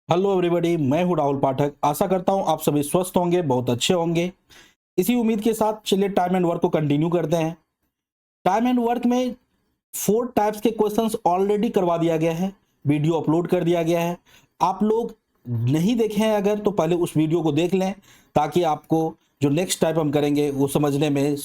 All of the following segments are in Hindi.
हेलो एवरीबॉडी, मैं हूं राहुल पाठक। आशा करता हूं आप सभी स्वस्थ होंगे, बहुत अच्छे होंगे। इसी उम्मीद के साथ चलिए टाइम एंड वर्क को कंटिन्यू करते हैं। टाइम एंड वर्क में 4 टाइप्स के क्वेश्चंस ऑलरेडी करवा दिया गया है, वीडियो अपलोड कर दिया गया है। आप लोग नहीं देखे हैं अगर, तो पहले उस वीडियो को देख लें, ताकि आपको जो नेक्स्ट टाइप हम करेंगे वो समझने में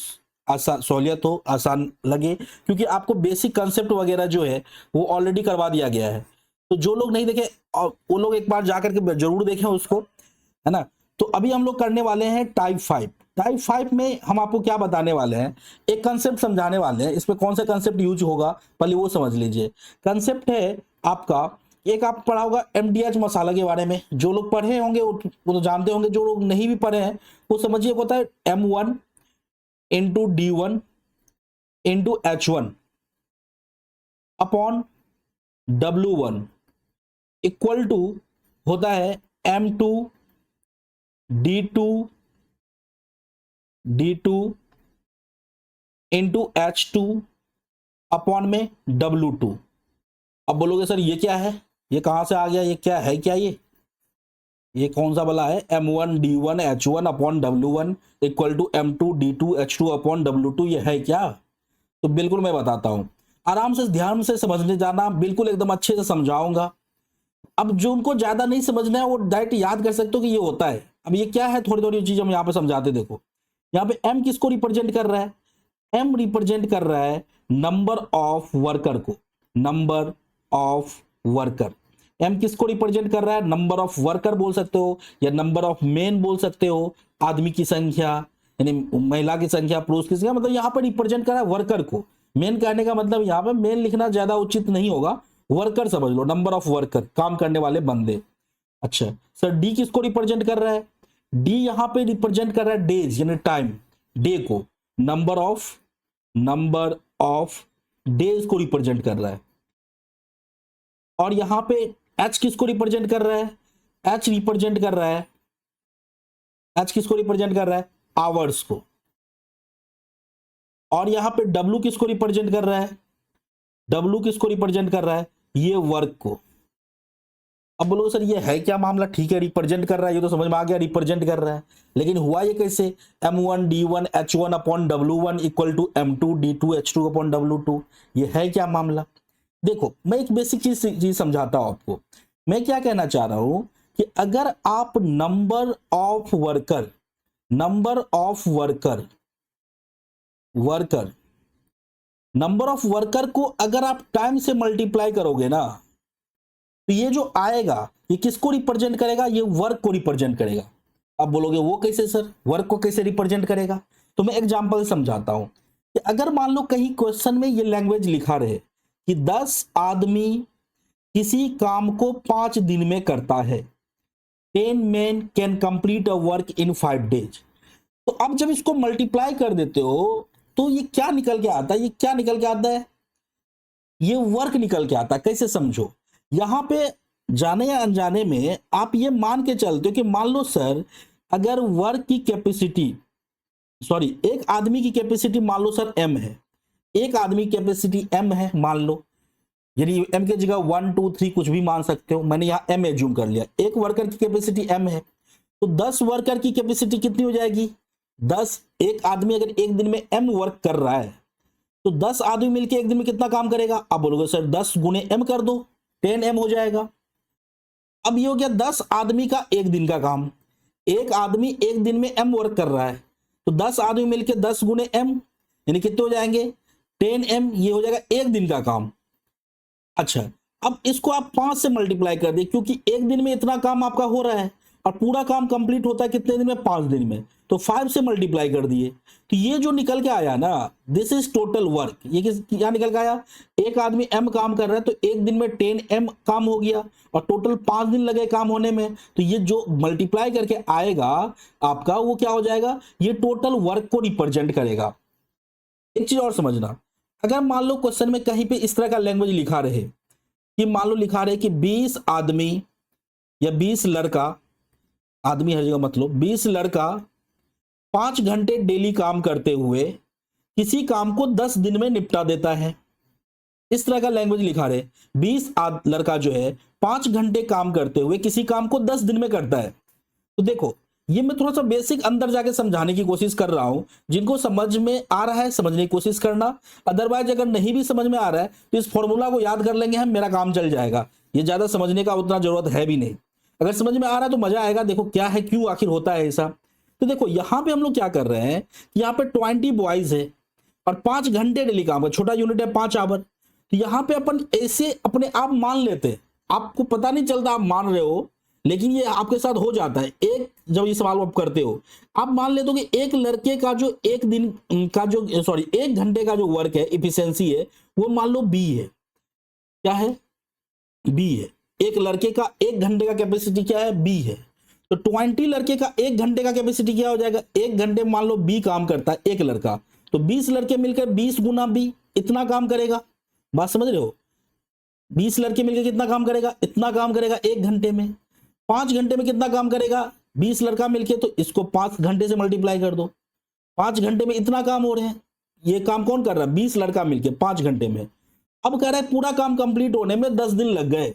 आसान सहूलियत हो, आसान लगे। क्योंकि आपको बेसिक कंसेप्ट वगैरह जो है वो ऑलरेडी करवा दिया गया है। तो जो लोग नहीं देखे वो लोग एक बार जाकर के जरूर देखें उसको, है ना। तो अभी हम लोग करने वाले हैं टाइप 5। टाइप 5 में हम आपको क्या बताने वाले हैं, एक कंसेप्ट समझाने वाले हैं। इसमें कौन सा कंसेप्ट यूज होगा पहले वो समझ लीजिए। कंसेप्ट है आपका, एक आप पढ़ा होगा एमडीएच मसाला के बारे में। जो लोग पढ़े होंगे वो तो जानते होंगे, जो लोग नहीं भी पढ़े हैं वो समझिए, होता है M1 × D1 × H1 upon W1 equal to होता है M2 D2 into H2 upon में W2। अब बोलोगे सर ये क्या है, ये कहां से आ गया, ये क्या है, क्या ये कौन सा वाला है M1 D1 H1 upon W1 equal to M2 D2 H2 upon W2, ये है क्या? तो बिल्कुल मैं बताता हूं, आराम से ध्यान से समझने जाना, बिल्कुल एकदम अच्छे से समझाऊंगा। अब जो उनको ज्यादा नहीं समझना है वो डायरेक्ट याद कर सकते हो कि ये होता है। अब ये क्या है, थोड़ी थोड़ी चीज हम यहाँ पे समझाते। देखो यहाँ पे M किसको रिप्रेजेंट कर रहा है? M रिप्रेजेंट कर रहा है नंबर ऑफ वर्कर को। नंबर ऑफ वर्कर, M किसको रिप्रेजेंट कर रहा है? नंबर ऑफ वर्कर बोल सकते हो, या नंबर ऑफ मेन बोल सकते हो, आदमी की संख्या, यानी महिला की संख्या, पुरुष की संख्या। मतलब यहाँ पर रिप्रेजेंट कर रहा है वर्कर को। मेन कहने का मतलब यहाँ पे मेन लिखना ज्यादा उचित नहीं होगा, वर्कर समझ लो, नंबर ऑफ वर्कर, काम करने वाले बंदे। अच्छा सर, डी किसको रिप्रेजेंट कर रहा है? डी यहां पे रिप्रेजेंट कर रहा है डेज, यानी टाइम, डे को। नंबर ऑफ डेज को रिप्रेजेंट कर रहा है। और यहां पे एच किसको रिप्रेजेंट कर रहा है? एच रिप्रेजेंट कर रहा है, एच किसको रिप्रेजेंट कर रहा है? आवर्स को। और यहां पे डब्ल्यू किसको रिप्रेजेंट कर रहा है? डब्ल्यू किसको रिप्रेजेंट कर रहा है? ये वर्क को। अब बोलो सर ये है क्या मामला? ठीक है, रिप्रेजेंट कर रहा है, ये तो समझ में आ गया, रिप्रेजेंट कर रहा है। लेकिन हुआ ये कैसे? M1 D1 H1 upon W1 equal to M2 D2 H2 upon W2। ये है क्या मामला? देखो मैं एक बेसिक चीज समझाता हूं आपको। मैं क्या कहना चाह रहा हूं कि अगर आप number of worker number of worker को अगर आप टाइम से मल्टीप्लाई करोगे ना, तो ये जो आएगा ये किसको रिप्रेजेंट करेगा? ये वर्क को रिप्रेजेंट करेगा। अब बोलोगे वो कैसे सर, वर्क को कैसे रिप्रेजेंट करेगा? तो मैं एग्जांपल समझाता हूं कि अगर मान लो कहीं क्वेश्चन में ये लैंग्वेज लिखा रहे कि 10 आदमी किसी काम को 5 दिन में करता है, 10 men can complete a work in 5 days। तो अब जब इसको मल्टीप्लाई कर देते हो तो ये क्या निकल के आता है? ये क्या निकल के आता है? ये वर्क निकल के आता है। कैसे समझो, यहां पे जाने या अनजाने में आप ये मान के चलते हो कि मान लो सर, अगर वर्क की कैपेसिटी, सॉरी, एक आदमी की कैपेसिटी मान लो सर M है, एक आदमी की कैपेसिटी M है मान लो, यानी M की जगह 1 2 3 कुछ भी मान सकते हो, मैंने यहां M एज्यूम कर लिया। एक वर्कर की कैपेसिटी M है, तो 10 वर्कर की कैपेसिटी कितनी हो जाएगी? 10। एक आदमी अगर एक दिन में M वर्क कर रहा है, तो 10 आदमी मिलकर एक दिन में कितना काम करेगा? आप बोलोगे सर 10 गुने M कर दो, 10M हो जाएगा। अब ये हो गया 10 आदमी का एक दिन का काम। एक आदमी एक दिन में M वर्क कर रहा है, तो 10 आदमी मिलकर 10 गुने M, यानी कितने हो जाएंगे? 10M। ये हो जाएगा एक दिन का काम। अच्छा, अब इसको आप 5 से मल्टीप्लाई कर दिए, क्योंकि एक दिन में इतना काम आपका हो रहा है और पूरा काम कंप्लीट होता है कितने दिन में? 5 दिन में। तो 5 से मल्टीप्लाई कर दिए, तो ये जो निकल के आया ना, दिस इज टोटल वर्क। ये क्या निकल के आया? एक आदमी M काम कर रहा है, तो एक दिन में 10M काम हो गया, और टोटल 5 दिन लगे काम होने में। तो ये जो मल्टीप्लाई करके आएगा आपका, वो क्या हो जाएगा? ये टोटल वर्क को रिप्रेजेंट करेगा। एक चीज और समझना, अगर मान लो क्वेश्चन में कहीं पे इस तरह का लैंग्वेज लिखा रहे कि मान लो लिखा रहे कि 20 आदमी या 20 लड़का, आदमी हर जगह मतलब 20 लड़का 5 घंटे डेली काम करते हुए किसी काम को 10 दिन में निपटा देता है। इस तरह का लैंग्वेज लिखा रहे 20 लड़का जो है 5 घंटे काम करते हुए किसी काम को 10 दिन में करता है। तो देखो ये मैं थोड़ा सा बेसिक अंदर जाके समझाने की कोशिश कर रहा हूं, जिनको समझ में आ रहा है समझने की कोशिश करना, अदरवाइज अगर नहीं भी समझ में आ रहा है तो इस फॉर्मूला को याद कर लेंगे हम, मेरा काम चल जाएगा। ये ज्यादा समझने का उतना जरूरत है भी नहीं। अगर समझ में आ रहा है तो मजा आएगा। देखो क्या है, क्यों आखिर होता है ऐसा। तो देखो यहां पे हम लोग क्या कर रहे हैं, यहाँ पे 20 बॉयज है और 5 घंटे डेली काम है, छोटा यूनिट है 5 आवर। तो यहाँ पे अपन ऐसे अपने आप मान लेते हैं, आपको पता नहीं चलता आप मान रहे हो, लेकिन ये आपके साथ हो जाता है। एक जब ये सवाल आप करते हो, आप मान लेते हो कि एक लड़के का जो एक दिन का जो सॉरी 1 घंटे का जो वर्क है, इफिशियंसी है, वो मान लो बी है। क्या है? बी है। एक लड़के का 1 घंटे का कैपेसिटी क्या है? बी है। तो 20 लड़के का 1 घंटे का कैपेसिटी क्या हो जाएगा? 1 घंटे मान लो बी काम करता है एक लड़का, तो 20 लड़के मिलकर 20 गुना बी इतना काम करेगा। बात समझ रहे हो? 20 लड़के मिलकर कितना काम करेगा? इतना काम करेगा 1 घंटे में। 5 घंटे में कितना काम करेगा? 20 लड़का मिलके, तो इसको 5 घंटे से मल्टीप्लाई कर दो। 5 घंटे में इतना काम हो रहे हैं। ये काम कौन कर रहा है? 20 लड़का मिलके 5 घंटे में। अब कह रहा है पूरा काम कंप्लीट होने में 10 दिन लग गए,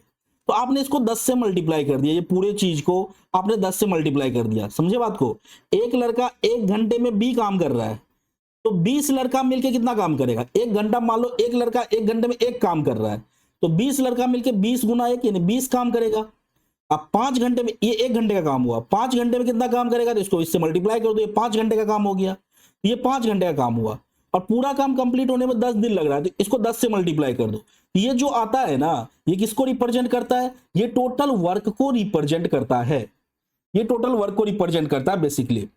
तो आपने इसको 10 से मल्टीप्लाई कर दिया। ये पूरे चीज को आपने 10 से मल्टीप्लाई कर दिया। समझे बात को? एक लड़का 1 घंटे में बी काम कर रहा है, तो 20 लड़का मिलके कितना काम करेगा? 1 घंटा मान लो एक लड़का 1 घंटे में 1 काम कर रहा है, तो 20 लड़का मिलके 20 गुना 1 यानी 20 काम करेगा। अब 5 घंटे में, ये 1 घंटे का काम हुआ, 5 घंटे में कितना काम करेगा? तो इसको इससे मल्टीप्लाई कर दो, ये 5 घंटे का काम हो गया। ये 5 घंटे का काम हुआ और पूरा काम कंप्लीट होने में 10 दिन लग रहा है, तो इसको 10 से मल्टीप्लाई कर दो। ये जो आता है ना, ये किसको रिप्रेजेंट करता है? ये टोटल वर्क को रिप्रेजेंट करता है। ये टोटल वर्क को रिप्रेजेंट करता है बेसिकली।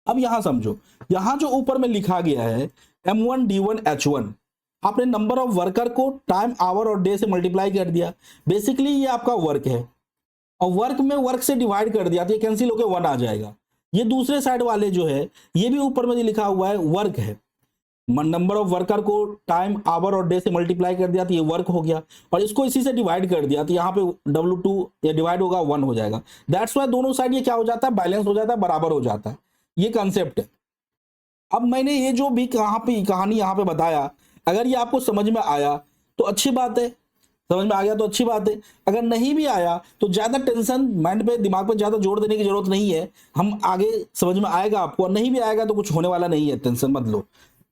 अब यहां समझो, यहां जो ऊपर में लिखा गया है M1 D1 H1, आपने नंबर ऑफ वर्कर को टाइम, आवर और डे से मल्टीप्लाई कर दिया। बेसिकली ये आपका वर्क है और वर्क में वर्क से डिवाइड कर दिया तो ये कैंसिल होकर 1 आ जाएगा। ये दूसरे साइड वाले जो है, ये भी ऊपर में लिखा हुआ है वर्क है। नंबर ऑफ वर्कर को टाइम, आवर और डे से मल्टीप्लाई कर दिया तो ये वर्क हो गया, और इसको इसी से डिवाइड कर दिया तो यहाँ पे W2 ये डिवाइड होगा 1 हो जाएगा। दैट्स वाई दोनों साइड ये क्या हो जाता है? बैलेंस हो जाता है, बराबर हो जाता है। ये कंसेप्ट है। अब मैंने ये जो भी कहानी यहाँ पे बताया, अगर ये आपको समझ में आया तो अच्छी बात है, समझ में आ गया तो अच्छी बात है। अगर नहीं भी आया तो ज्यादा टेंशन माइंड पे, दिमाग पे ज्यादा जोर देने की जरूरत नहीं है। हम आगे समझ में आएगा आपको, और नहीं भी आएगा तो कुछ होने वाला नहीं है, टेंशन मत लो।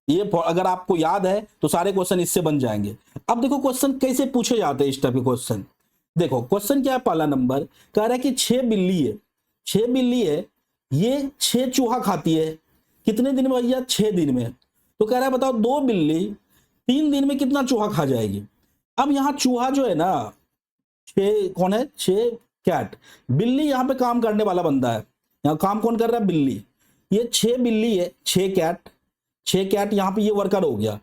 ये अगर आपको याद है तो सारे क्वेश्चन इससे बन जाएंगे। अब देखो क्वेश्चन कैसे पूछे जाते हैं इस टाइप के क्वेश्चन। देखो क्वेश्चन क्या है, पहला नंबर कह रहा है कि 6 बिल्ली है, 6 बिल्ली है, ये 6 चूहा खाती है। कितने दिन में भैया? 6 दिन में। तो कह रहा है बताओ 2 बिल्ली 3 दिन में कितना चूहा खा जाएगी। अब यहाँ चूहा जो है ना, 6 कौन है? 6 कैट। बिल्ली यहाँ पे काम करने वाला बंदा है, यहाँ काम कौन कर रहा है? बिल्ली। ये 6 बिल्ली है, 6 कैट, 6 कैट यहाँ पे ये वर्कर हो गया,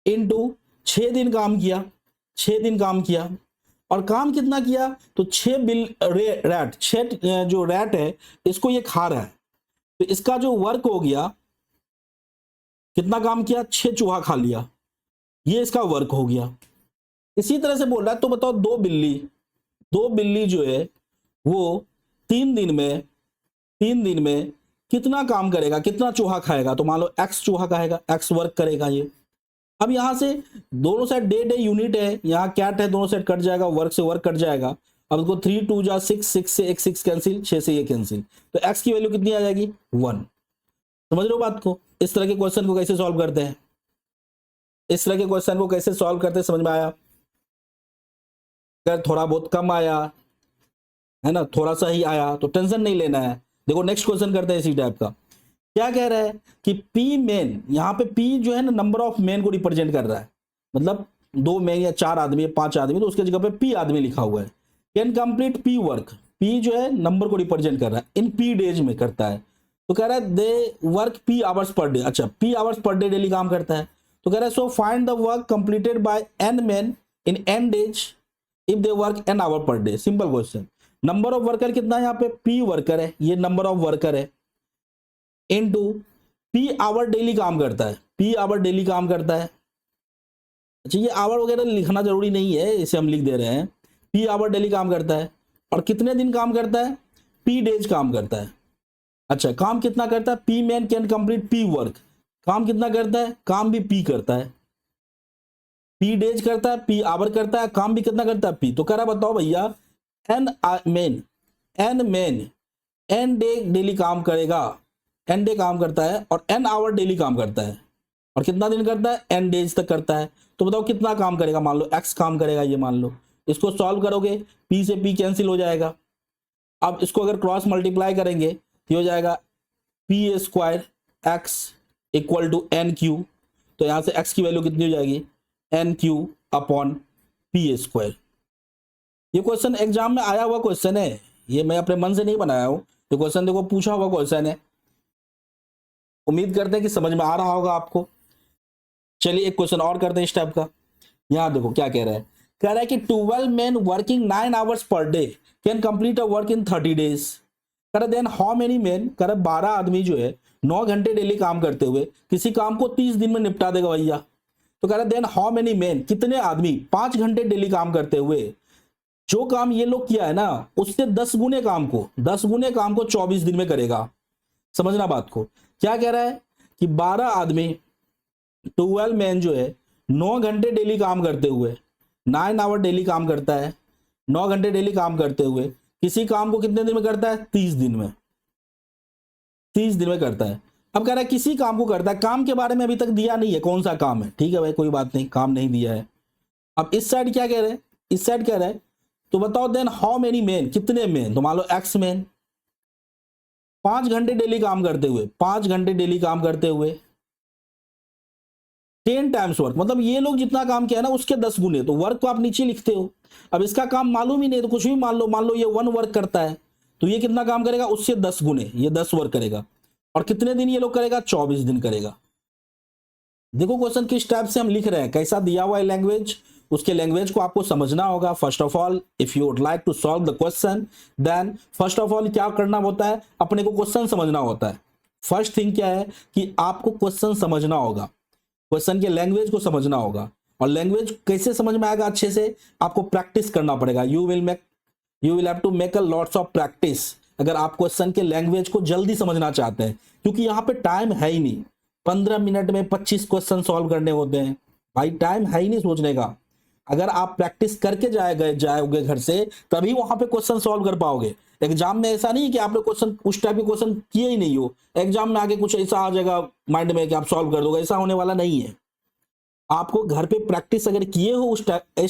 इनटू 6 दिन काम किया, 6 दिन काम किया। और काम कितना किया? तो 6 रैट, 6 जो रैट है इसको ये खा रहा है, तो इसका जो वर्क हो गया, कितना काम किया? 6 चूहा खा लिया, ये इसका वर्क हो गया। इसी तरह से बोल रहा है, तो बताओ 2 बिल्ली, 2 बिल्ली जो है वो 3 दिन में, 3 दिन में कितना काम करेगा, कितना चूहा खाएगा? तो मान लो X चूहा खाएगा, X वर्क करेगा ये। अब यहां से दोनों साइड डे यूनिट है, यहाँ कैट है, दोनों साइड कट जाएगा, वर्क से वर्क कट जाएगा। अब इसको 3 2 जा 6, 6 से एक 6 कैंसिल, 6 से ये कैंसिल, तो X की वैल्यू कितनी आ जाएगी? 1। समझ रहे हो बात को? इस तरह के क्वेश्चन को कैसे सॉल्व करते हैं, इस तरह के क्वेश्चन को कैसे सॉल्व करते हैं, समझ में आया? अगर थोड़ा बहुत कम आया है ना, थोड़ा सा ही आया तो टेंशन नहीं लेना है। देखो नेक्स्ट क्वेश्चन करते हैं इसी टाइप का। क्या कह रहा है कि पी मेन, यहाँ पे पी जो है ना नंबर ऑफ मेन को रिप्रेजेंट कर रहा है, मतलब 2 मेन या 4 आदमी या 5 आदमी, तो उसके जगह पे पी आदमी लिखा हुआ है। Can complete P work, P जो है नंबर को रिप्रेजेंट कर रहा है, इन पी डेज में करता है। तो कह रहा है they work P hours per day. अच्छा, P hours per day daily काम करता है। तो कह रहा है so find the work completed by N man in N days if they work N hour per day. Simple question. Number of worker कितना है? यहाँ पे पी वर्कर है, ये नंबर ऑफ वर्कर है, इनटू पी आवर डेली काम करता है, पी आवर डेली काम करता है। अच्छा, ये आवर वगैरह लिखना जरूरी नहीं है, इसे हम लिख दे रहे हैं। पी आवर डेली काम करता है, और कितने दिन काम करता है? पी डेज काम करता है। अच्छा, काम कितना करता है? P man can complete P work, काम कितना करता है? काम भी पी करता है। P डेज करता है, P आवर करता है, काम भी कितना करता है P। तो कह रहा बताओ भैया n डे डेली काम करेगा, n डे काम करता है और n आवर डेली काम करता है, और कितना दिन करता है, n डेज तक करता है। तो बताओ कितना काम करेगा, मान लो x काम करेगा, ये मान लो। इसको सॉल्व करोगे, p से p कैंसिल हो जाएगा। अब इसको अगर क्रॉस मल्टीप्लाई करेंगे तो हो जाएगा p square x equal to N Q. तो यहां से x की वैल्यू कितनी हो जाएगी, N Q upon P square. ये क्वेश्चन एग्जाम में आया हुआ क्वेश्चन है, ये मैं अपने मन से नहीं बनाया हूं, ये क्वेश्चन देखो पूछा हुआ क्वेश्चन है। उम्मीद करते हैं कि समझ में आ रहा होगा आपको। चलिए एक क्वेश्चन और करते हैं इस टाइप का। यहां देखो क्या कह रहा है कि 12 men working 9 hours per day can complete a work in 30 days। कह रहा देन हाउ मेनी मेन, कह रहा 12 आदमी जो है 9 घंटे डेली काम करते हुए किसी काम को 30 दिन में निपटा देगा भैया। तो कह रहा देन हाउ मेनी मेन, कितने आदमी 5 घंटे डेली काम करते हुए जो काम ये लोग किया है ना उससे 10 गुने काम को 24 दिन में करेगा। समझना बात को, क्या कह रहा है कि 12 आदमी 12 मैन जो है 9 घंटे डेली काम करते हुए 9 आवर डेली काम करता है, 9 घंटे डेली काम करते हुए किसी काम को कितने दिन में करता है, 30 दिन में, 30 दिन में करता है। अब कह रहा है किसी काम को करता है, काम के बारे में अभी तक दिया नहीं है कौन सा काम है, ठीक है भाई कोई बात नहीं, काम नहीं दिया है। अब इस साइड क्या कह रहे हैं, इस साइड कह रहा है तो बताओ देन हाउ मेनी मैन, कितने मैन, तो मान लो एक्स मैन 5 घंटे डेली काम करते हुए 5 घंटे डेली काम करते हुए 10 टाइम्स वर्क, मतलब ये लोग जितना काम किया ना उसके 10 गुने। तो वर्क को आप नीचे लिखते हो, अब इसका काम मालूम ही नहीं तो कुछ भी मान लो ये 1 वर्क करता है तो ये कितना काम करेगा, उससे 10 गुने, ये 10 वर्क करेगा। और कितने दिन ये लोग करेगा, 24 दिन करेगा। देखो क्वेश्चन किस टाइप से हम लिख रहे हैं, कैसा दिया हुआ है लैंग्वेज, उसके लैंग्वेज को आपको समझना होगा। First of all if you would like to solve the question then first of all क्या करना होता है, अपने को क्वेश्चन समझना होता है। फर्स्ट थिंग क्या है कि आपको क्वेश्चन समझना होगा, क्वेश्चन के लैंग्वेज को समझना होगा। और लैंग्वेज कैसे समझ में आएगा अच्छे से, आपको प्रैक्टिस करना पड़ेगा। You will have to make a lots of practice अगर आप क्वेश्चन के लैंग्वेज को जल्दी समझना चाहते हैं, क्योंकि यहाँ पे टाइम है ही नहीं। 15 मिनट में 25 क्वेश्चन सॉल्व करने होते हैं भाई, टाइम है ही नहीं सोचने का। अगर आप प्रैक्टिस करके जाओगे घर से तभी वहां पे क्वेश्चन सॉल्व कर पाओगे। एग्जाम में ऐसा नहीं है कि आपने क्वेश्चन उस टाइप के क्वेश्चन किए ही नहीं हो, एग्जाम में आगे कुछ ऐसा आ जाएगा माइंड में कि आप सॉल्व कर दोगे, ऐसा होने वाला नहीं है। आपको घर पे प्रैक्टिस अगर किए हो इस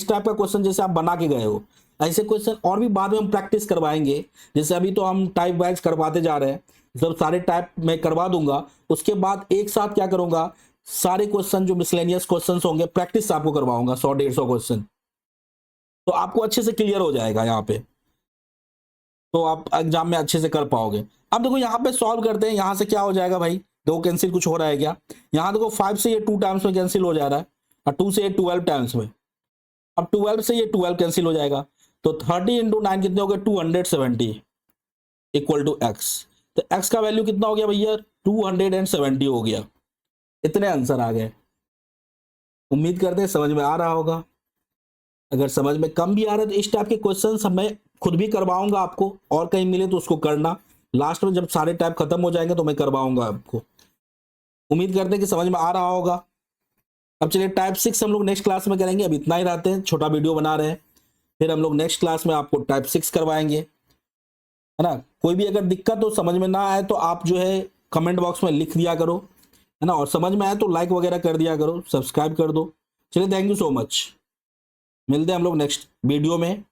टाइप का क्वेश्चन जैसे आप बना के गए हो, ऐसे क्वेश्चन और भी बाद में हम प्रैक्टिस करवाएंगे। जैसे अभी तो हम टाइप वाइज करवाते जा रहे हैं, जब सारे टाइप में करवा दूंगा उसके बाद एक साथ क्या करूंगा, सारे क्वेश्चन जो मिसलेनियस क्वेश्चंस होंगे प्रैक्टिस आपको करवाऊंगा 100-150 क्वेश्चन, तो आपको अच्छे से क्लियर हो जाएगा यहाँ पे, तो आप एग्जाम में अच्छे से कर पाओगे। अब देखो यहाँ पे सॉल्व करते हैं, यहाँ से क्या हो जाएगा भाई, दो कैंसिल कुछ हो रहा है क्या, यहाँ देखो 5 से ये 2 टाइम्स में कैंसिल हो जा रहा है और 2 से ये 12 टाइम्स में। अब 12 से ये 12 कैंसिल हो जाएगा, तो 30 इंटू 9 कितने हो गए, 270 इक्वल टू एक्स। तो एक्स का वैल्यू कितना हो गया भैया, 270 हो गया। इतने आंसर आ गए। उम्मीद करते हैं समझ में आ रहा होगा। अगर समझ में कम भी आ रहा है तो इस टाइप के क्वेश्चन मैं खुद भी करवाऊंगा आपको, और कहीं मिले तो उसको करना, लास्ट में जब सारे टाइप खत्म हो जाएंगे तो मैं करवाऊंगा आपको। उम्मीद करते हैं कि समझ में आ रहा होगा। अब चलिए टाइप 6 हम लोग नेक्स्ट क्लास में करेंगे, अब इतना ही रहते हैं, छोटा वीडियो बना रहे हैं, फिर हम लोग नेक्स्ट क्लास में आपको टाइप 6 करवाएंगे, है ना। कोई भी अगर दिक्कत हो, समझ में ना आए तो आप जो है कमेंट बॉक्स में लिख दिया करो, है ना, और समझ में आए तो लाइक वगैरह कर दिया करो, सब्सक्राइब कर दो। चलिए थैंक यू सो मच, मिलते हैं हम लोग नेक्स्ट वीडियो में।